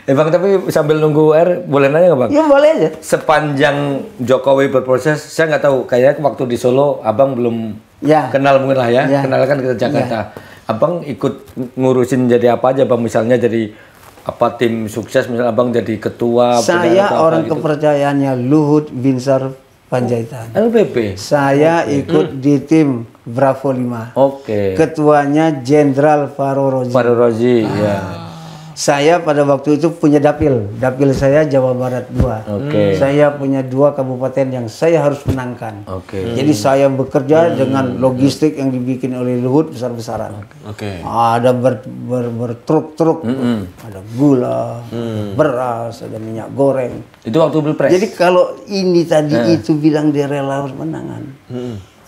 Bang, tapi sambil nunggu boleh nanya nggak Bang? Ya boleh aja. Sepanjang Jokowi berproses, saya nggak tahu, kayaknya waktu di Solo Abang belum Ya. kenal mungkin lah ya, Ya. kenalkan ke Jakarta. Abang ikut ngurusin jadi apa aja Bang? Misalnya jadi apa tim sukses, misalnya Abang jadi ketua. Saya atau orang apa gitu. kepercayaannya Luhut Binsar Panjaitan. LBP. Saya ikut di tim Bravo 5. Oke. Ketuanya Jenderal Farorozi. Pak Rozi, ya. Saya pada waktu itu punya dapil. Dapil saya Jawa Barat 2. Oke. Saya punya 2 kabupaten yang saya harus menangkan. Oke. Jadi saya bekerja dengan logistik yang dibikin oleh Luhut besar-besaran. Oke. Ada bertruk-truk, ada gula, beras, ada minyak goreng. Itu waktu Pilpres. Jadi kalau ini tadi itu bilang dia rela harus menangan.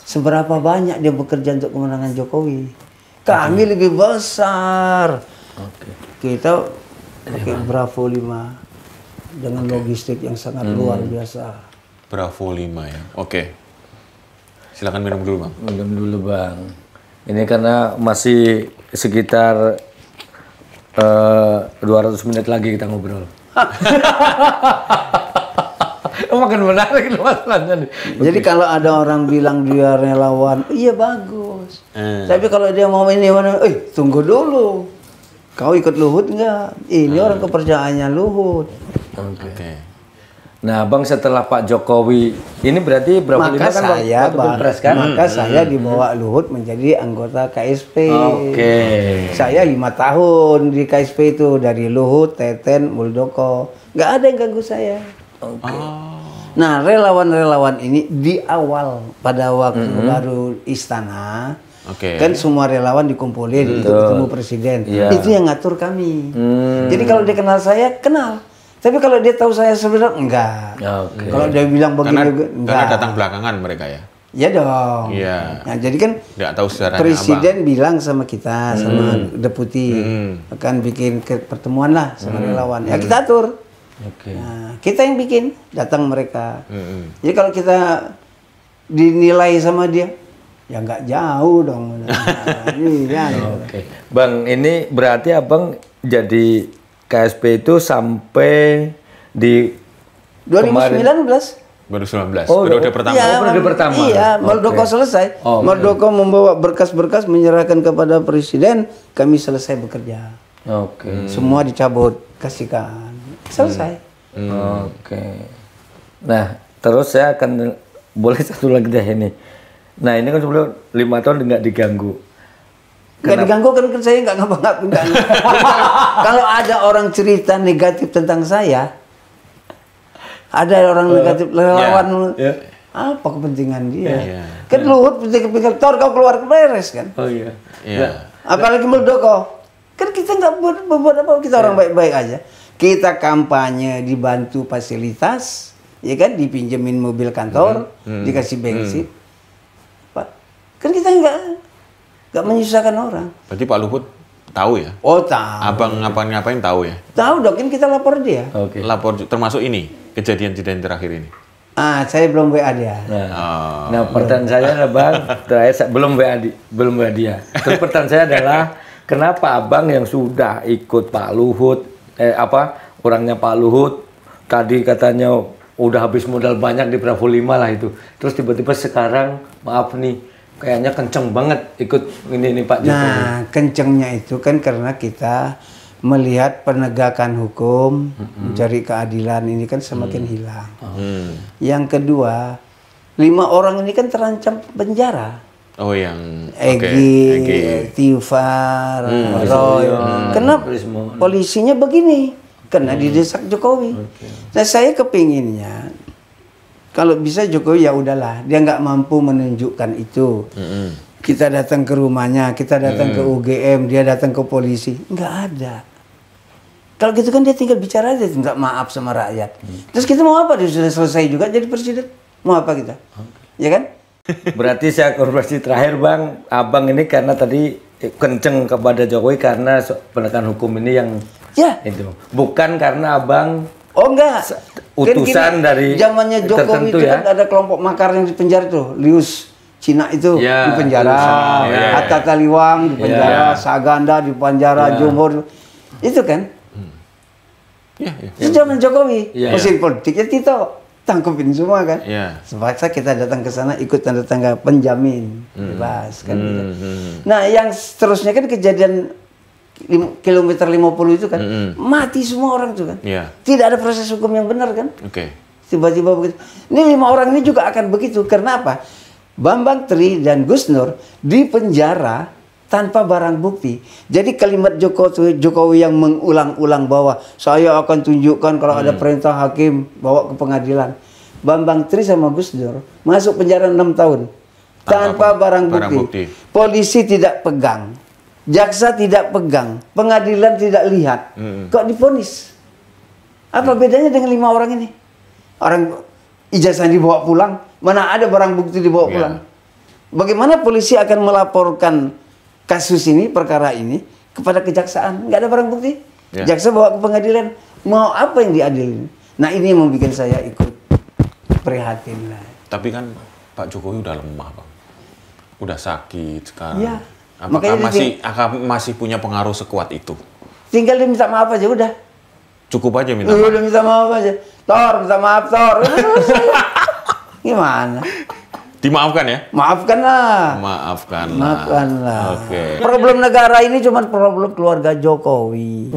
Seberapa banyak dia bekerja untuk kemenangan Jokowi? Kami lebih besar. Oke. Kita pakai Bravo 5 dengan logistik yang sangat luar biasa. Bravo 5 ya. Oke. Silakan minum dulu, Bang. Minum dulu Bang. Ini karena masih sekitar 200 menit lagi kita ngobrol. Makin menarik masalahnya nih. Jadi kalau ada orang bilang dia relawan, iya bagus. Tapi kalau dia mau ini, tunggu dulu. Kau ikut Luhut enggak? Ini orang kepercayaannya Luhut. Oke. Nah, Bang, setelah Pak Jokowi, ini berarti berapa lima Maka kan saya, waktu Pilpres kan? maka saya dibawa Luhut menjadi anggota KSP. Oke. Saya 5 tahun di KSP itu dari Luhut, Teten, Muldoko. Nggak ada yang ganggu saya. Oke. Nah, relawan-relawan ini di awal pada waktu baru istana, kan semua relawan dikumpulin untuk ketemu presiden. Itu yang ngatur kami. Jadi kalau dia kenal saya, kenal. Tapi kalau dia tahu saya sebenarnya enggak. Oke. Kalau dia bilang begini, enggak. Karena datang belakangan mereka ya. Ya dong. Iya. Nah, jadi kan Nggak tahu sejarahnya presiden bilang sama kita, sama deputi, akan bikin pertemuan lah sama relawan. Ya kita atur. Oke. Nah, kita yang bikin, datang mereka. Jadi kalau kita dinilai sama dia, ya nggak jauh dong. Nah, iya. Oke. Bang, ini berarti Abang jadi KSP itu sampai di 2019. Baru 19. Oh, periode pertama. Iya, periode pertama. Iya, Muldoko selesai. Oh, Muldoko membawa berkas-berkas menyerahkan kepada presiden, kami selesai bekerja. Oke. Semua dicabut, kasihkan. Selesai. Oke. Nah, terus saya akan boleh satu lagi deh ini. Nah, ini kan sebelum 5 tahun nggak diganggu. Nggak diganggu kan saya nggak ngapa-ngapain. Kalau ada orang cerita negatif tentang saya, ada orang negatif relawan, apa kepentingan dia? Kan Luhut pikir Tor kau keluar beres kan? Oh iya. Iya. Apalagi Muldoko, kan kita nggak berbuat apa, kita orang baik-baik aja. Kita kampanye dibantu fasilitas, ya kan, dipinjemin mobil kantor, dikasih bensin, Pak. Kan kita nggak menyusahkan orang. Berarti Pak Luhut tahu ya? Oh tahu. Abang ngapain tahu ya? Tahu dong, kan kita lapor dia. Oke. Lapor termasuk ini kejadian-kejadian terakhir ini. Saya belum WA dia. Nah, pertanyaan saya adalah Bang, terakhir saya belum WA dia. Terus pertanyaan saya adalah kenapa Abang yang sudah ikut Pak Luhut, orangnya Pak Luhut, tadi katanya udah habis modal banyak di Bravo 5 lah itu. Terus tiba-tiba sekarang, maaf nih, kayaknya kenceng banget ikut ini Pak Jokowi. Nah, kencengnya itu kan karena kita melihat penegakan hukum, mencari keadilan ini kan semakin hilang. Yang kedua, 5 orang ini kan terancam penjara. Oh, yang Egy, Tiufar, Roy. Kenapa polisinya begini? Karena didesak Jokowi. Nah, saya kepinginnya kalau bisa Jokowi ya udahlah, dia nggak mampu menunjukkan itu. Kita datang ke rumahnya, kita datang ke UGM, dia datang ke polisi, nggak ada. Kalau gitu kan dia tinggal bicara aja, minta maaf sama rakyat. Terus kita mau apa? Dia sudah selesai juga jadi presiden. Mau apa kita? Ya kan? Berarti saya konfirmasi terakhir Bang, Abang ini karena tadi kenceng kepada Jokowi karena penegakan hukum ini yang itu. Bukan karena Abang enggak. utusan dari zamannya Jokowi tertentu itu ya. kan ada kelompok makar yang di penjara tuh, Lius Cina itu di penjara, Atta Taliwang di penjara, Saganda di penjara, Jumhur itu kan. Iya, iya. Itu zaman Jokowi. Iya. Mesin politiknya Tito tangkepin semua kan. Iya. Sebab kita datang ke sana ikut tanda tangga penjamin bebas kan. Gitu. Nah, yang seterusnya kan kejadian kilometer 50 itu kan mati semua orang tuh kan. Iya. Tidak ada proses hukum yang benar kan. Oke. Tiba-tiba begitu. Ini 5 orang ini juga akan begitu. Karena apa? Bambang Tri dan Gus Nur di penjara tanpa barang bukti. Jadi kalimat Jokowi yang mengulang-ulang bahwa saya akan tunjukkan kalau ada perintah hakim bawa ke pengadilan. Bambang Tri sama Gus Dur masuk penjara 6 tahun tanpa barang bukti. Polisi tidak pegang, jaksa tidak pegang, pengadilan tidak lihat. Kok divonis? Apa bedanya dengan 5 orang ini? Orang ijazah dibawa pulang, mana ada barang bukti dibawa pulang? Bagaimana polisi akan melaporkan kasus ini, perkara ini kepada kejaksaan? Nggak ada barang bukti. Jaksa bawa ke pengadilan, mau apa yang diadilin? Nah, ini yang membuat saya ikut prihatin lah. Tapi kan Pak Jokowi udah lemah, Bang. Udah sakit sekarang. Iya. Apakah masih punya pengaruh sekuat itu? Tinggal dia minta maaf aja udah. Cukup aja minta maaf. Udah minta maaf aja. Tor, minta maaf, Tor. Gimana? Dimaafkan ya? Maafkanlah. Maafkanlah. Maafkanlah. Oke. Problem negara ini cuma problem keluarga Jokowi.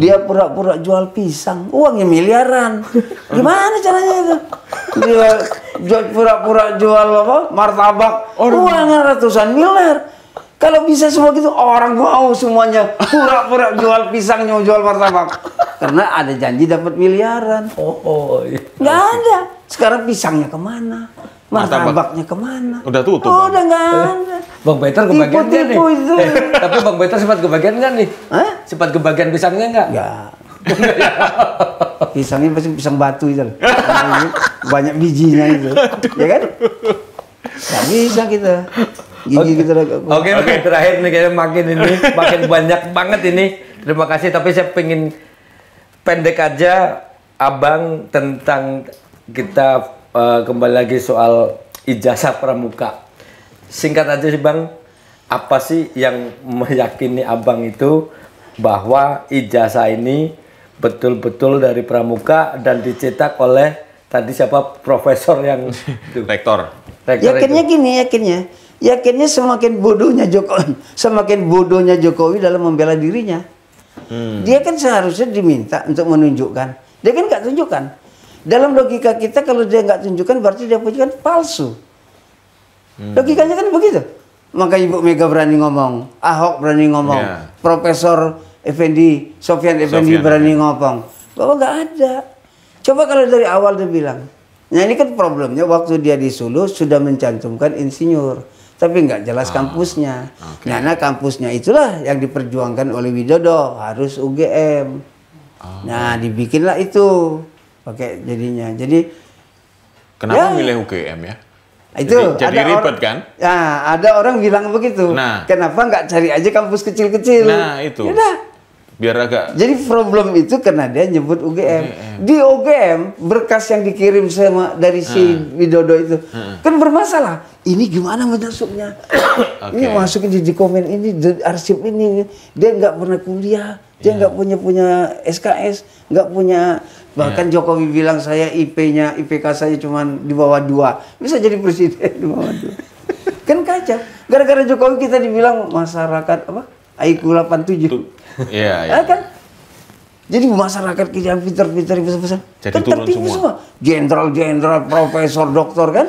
Dia pura-pura jual pisang, uangnya miliaran. Gimana caranya itu? Dia pura-pura jual apa? Martabak, uangnya ratusan miliar. Kalau bisa semua gitu, orang mau semuanya pura-pura jual pisang, jual martabak. Karena ada janji dapat miliaran. Nggak ada. Sekarang pisangnya kemana? Martabaknya kemana? Udah tutup. Udah nggak ada. Bang Peter kebagian nggak nih? Itu. Tapi Bang Peter sempat kebagian nggak nih? Hah? Sempat kebagian pisangnya nggak? Nggak. Pisangnya pasti pisang batu itu. Banyak bijinya itu. Ya kan? Nggak bisa kita. Gigi kita. Oke, terakhir nih kayaknya makin banyak banget ini. Terima kasih, tapi saya pengen pendek aja Abang tentang kita kembali lagi soal ijazah pramuka. Singkat aja sih Bang, apa sih yang meyakini Abang itu bahwa ijazah ini betul-betul dari pramuka dan dicetak oleh tadi siapa profesor yang itu. Rektor. Yakinnya itu. gini, yakinnya semakin bodohnya Jokowi dalam membela dirinya. Dia kan seharusnya diminta untuk menunjukkan. Dia kan nggak tunjukkan. Dalam logika kita kalau dia nggak tunjukkan berarti dia punya palsu. Logikanya kan begitu. Makanya Ibu Mega berani ngomong, Ahok berani ngomong, Profesor Effendi, Sofyan Effendi berani ngomong. Bahwa nggak ada. Coba kalau dari awal dia bilang. Nah ini kan problemnya waktu dia di Solo sudah mencantumkan insinyur. Tapi nggak jelas kampusnya. Nah kampusnya itulah yang diperjuangkan oleh Widodo, harus UGM. Nah dibikinlah itu. Pakai jadinya. Jadi kenapa milih UGM ya? Itu jadi ribet kan? Nah, ada orang bilang begitu. Nah, kenapa nggak cari aja kampus kecil-kecil? Nah, itu. Yaudah. Biar agak. Jadi problem itu karena dia nyebut UGM. Di UGM berkas yang dikirim dari si Widodo itu kan bermasalah. Ini gimana masuknya? Ini masukin di komen ini, di arsip ini. Dia nggak pernah kuliah. Dia nggak punya SKS, nggak punya. Bahkan Jokowi bilang saya IPK saya cuma di bawah 2. Bisa jadi presiden di bawah 2. Kan kacau. Gara-gara Jokowi kita dibilang masyarakat apa? IQ 87. Iya. Kan? Jadi masyarakat kita yang pintar-pintar besar-besar. Jadi kan turun tertinggi semua. Jenderal, profesor, doktor kan.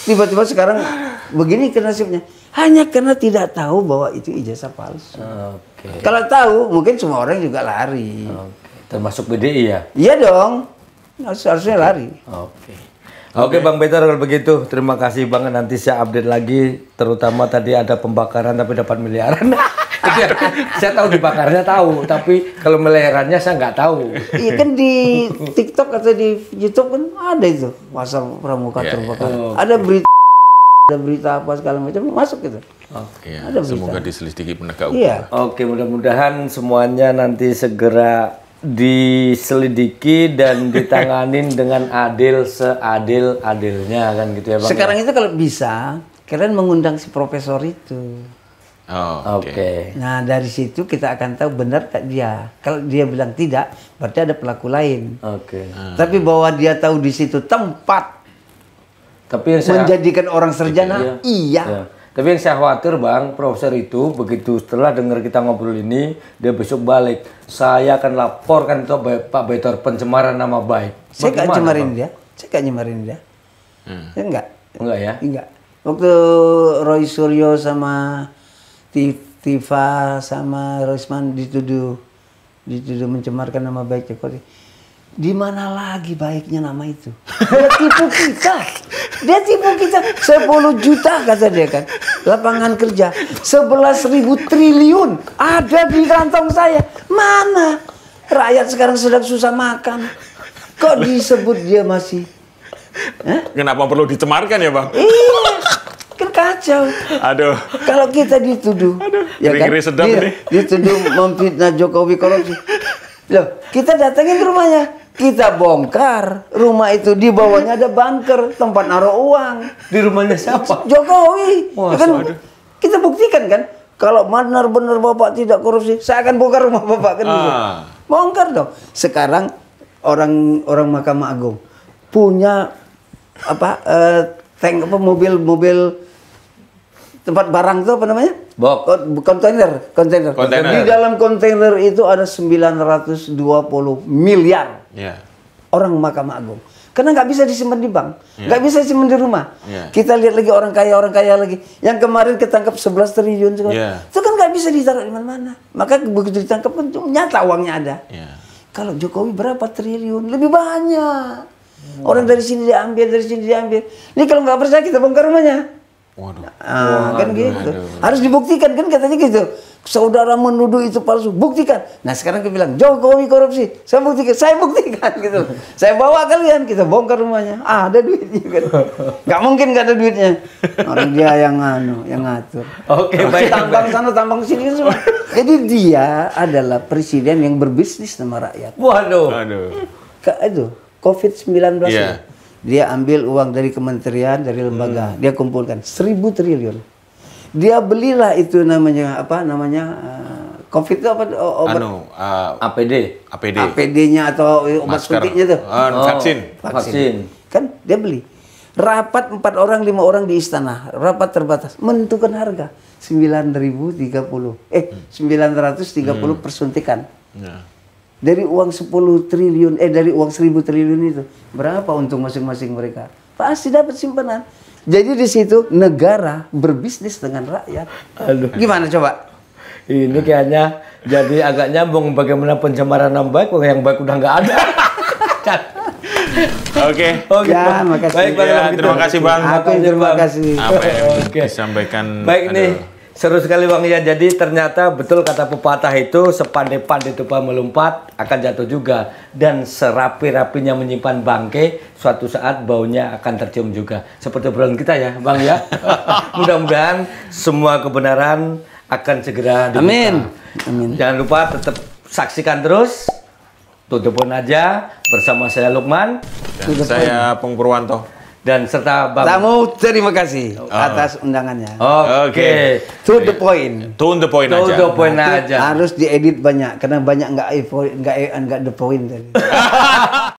Tiba-tiba sekarang begini ke nasibnya. Hanya karena tidak tahu bahwa itu ijazah palsu. Kalau tahu mungkin semua orang juga lari. Termasuk BDI ya? Iya dong, harusnya lari. Oke Bang Peter kalau begitu, terima kasih banget. Nanti saya update lagi, terutama tadi ada pembakaran tapi dapat miliaran. Saya tahu dibakarnya tahu, tapi kalau miliarannya saya nggak tahu. Iya kan di TikTok atau di YouTube kan ada itu pasal pramuka terbakar. Ada berita apa segala macam masuk gitu. Ada semoga diselidiki penegak hukum. Iya. Oke, mudah-mudahan semuanya nanti segera diselidiki dan ditanganin dengan adil seadil-adilnya kan gitu ya Bang. Sekarang itu kalau bisa kalian mengundang si profesor itu. Oh, Oke. Nah dari situ kita akan tahu benar tak dia. Kalau dia bilang tidak, berarti ada pelaku lain. Oke. Tapi bahwa dia tahu di situ tempat Tapi yang saya menjadikan orang sarjana, iya. Ya. Tapi yang saya khawatir Bang, profesor itu begitu setelah dengar kita ngobrol ini, dia besok balik. Saya akan laporkan itu Pak Betor pencemaran nama baik. Saya nggak Bagaimana, cemarin Bang? dia. Saya nggak nyemarin dia. Saya enggak. Enggak ya? Enggak. Waktu Roy Suryo sama Tifa sama Rosman dituduh mencemarkan nama baik Jokowi. Di mana lagi baiknya nama itu? Dia tipu kita. Dia tipu kita 10 juta kata dia kan. Lapangan kerja 11.000 triliun ada di kantong saya. Mana? Rakyat sekarang sedang susah makan. Kok disebut dia masih? Kenapa perlu dicemarkan ya, Bang? Iya. Kan kacau. Aduh. Kalau kita dituduh, ya kan? ngeri sedap ini. Dituduh memfitnah Jokowi korupsi. Loh, kita datangin rumahnya. Kita bongkar rumah itu, di bawahnya ada bunker tempat naruh uang. Di rumahnya siapa? Jokowi. Wah, Ya kan, kita buktikan kan, kalau benar-benar Bapak tidak korupsi, saya akan bongkar rumah Bapak kan gitu. Bongkar dong. Sekarang orang Mahkamah Agung punya tank mobil tempat barang itu apa namanya? Kontainer. Di dalam kontainer itu ada 920 miliar. Ya. Orang Mahkamah Agung. Karena nggak bisa disimpan di bank, nggak bisa disimpan di rumah. Kita lihat lagi orang kaya lagi. Yang kemarin ketangkap 11 triliun itu kan nggak bisa ditaruh di mana-mana. Maka begitu ditangkap kan nyata uangnya ada. Kalau Jokowi berapa triliun? Lebih banyak. Orang dari sini diambil, dari sini diambil. Ini kalau nggak percaya kita bongkar rumahnya. Waduh. Kan gitu. Harus dibuktikan kan katanya gitu. Saudara menuduh itu palsu, buktikan. Nah sekarang kita bilang Jokowi korupsi, saya buktikan gitu. Saya bawa kalian, kita bongkar rumahnya. Ada duitnya kan? Gak mungkin gak ada duitnya. Orang dia yang ngatur. Oke, baik. Tambang sana, tambang sini semua. Jadi dia adalah presiden yang berbisnis sama rakyat. Waduh. Itu COVID-19 Iya. dia ambil uang dari kementerian, dari lembaga, dia kumpulkan 1.000 triliun. Dia belilah itu namanya COVID itu apa? Obat APD. APD-nya atau obat suntiknya tuh. Vaksin. Kan dia beli. Rapat 4 orang, 5 orang di istana, rapat terbatas, menentukan harga 930 per suntikan. Dari uang 10 triliun, dari uang 1.000 triliun itu, berapa untung masing-masing mereka? Pasti dapat simpanan. Jadi di situ negara berbisnis dengan rakyat. Aduh. Gimana coba? Ini kayaknya jadi agak nyambung bagaimana pencemaran nama baik, yang baik udah nggak ada. Oke. Ya, makasih. Baik, Bang. Ya, terima kasih, Bang. Aku yang terima kasih. Apa yang disampaikan? Baik nih. Seru sekali Bang ya. Jadi ternyata betul kata pepatah itu, sepandai-pandai tupai melompat akan jatuh juga, dan serapi-rapinya menyimpan bangkai suatu saat baunya akan tercium juga. Seperti obrolan kita ya Bang ya. Mudah-mudahan semua kebenaran akan segera dibuka. Amin. Jangan lupa tetap saksikan terus Tutupun Aja bersama saya Lukman Dan saya Pung Purwanto. Dan serta Bang Tamu, terima kasih atas undangannya. Oke. To the point. To the point To aja. the point aja. Harus diedit banyak karena banyak nggak the point tadi.